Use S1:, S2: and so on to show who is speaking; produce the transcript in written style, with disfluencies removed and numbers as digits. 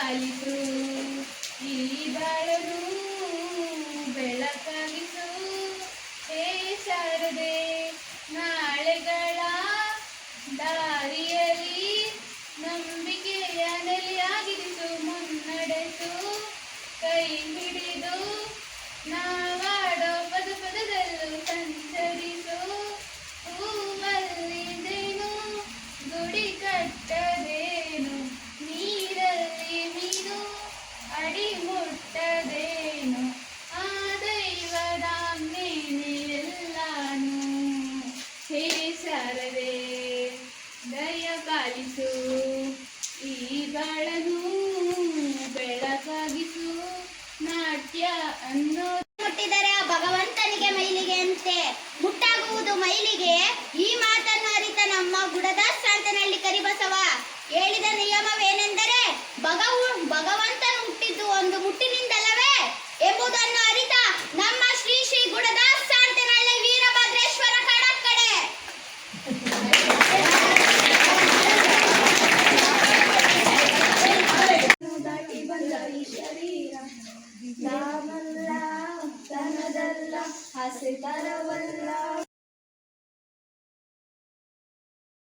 S1: ಪಾಲಿಸು, ಈ ಬಾಳನು ಬೆಳಕಾಗಿಸು. ಹೇ ಶಾರದೆ, ನಾಳೆಗಳ ದಾರಿಯಲ್ಲಿ ನಂಬಿಕೆಯ ನೆಲೆಯಾಗಿರಿಸು. ಮುನ್ನಡೆಸು, ಕೈ ಹಿಡಿದು ನಾವಾಡೋ ಪದ ಪದದಲ್ಲೂ ಸಂಚರಿಸು. ಹೂವಲ್ಲಿದೇನು ಗುಡಿ ಕಟ್ಟದೇನು, ನೀರಲ್ಲಿ ಮೀನು ಅಡಿ ಮುಟ್ಟದೇನು, ಆ ದೈವದಾಜ್ಞೆನೇ ಎಲ್ಲಾನು. ಹೇ ಶಾರದೆ, ದಯ ಪಾಲಿಸು, ಈ ಬಾಳನು ಬೆಳಕಾಗಿಸು. ನಾಟ್ಯ ಅನ್ನೋ
S2: ಮುಟ್ಟಿದರೆ ಆ ಭಗವಂತನಿಗೆ ಮೈಲಿಗೆ ಅಂತೆ, ಮುಟ್ಟಾಗುವುದು ಮೈಲಿಗೆ. ಈ ಮಾತನ್ನು ಅರಿತ ನಮ್ಮ ಗುಡದಾಸ್ ಶಾಂತನಹಳ್ಳಿ ಕರಿಬಸವ ಹೇಳಿದ ನಿಯಮವೇನೆಂದರೆ, ಭಗವಂತನು ಹುಟ್ಟಿದ್ದು ಒಂದು ಮುಟ್ಟಿನಿಂದಲ್ಲವೇ ಎಂಬುದನ್ನು ಅರಿತ ನಮ್ಮ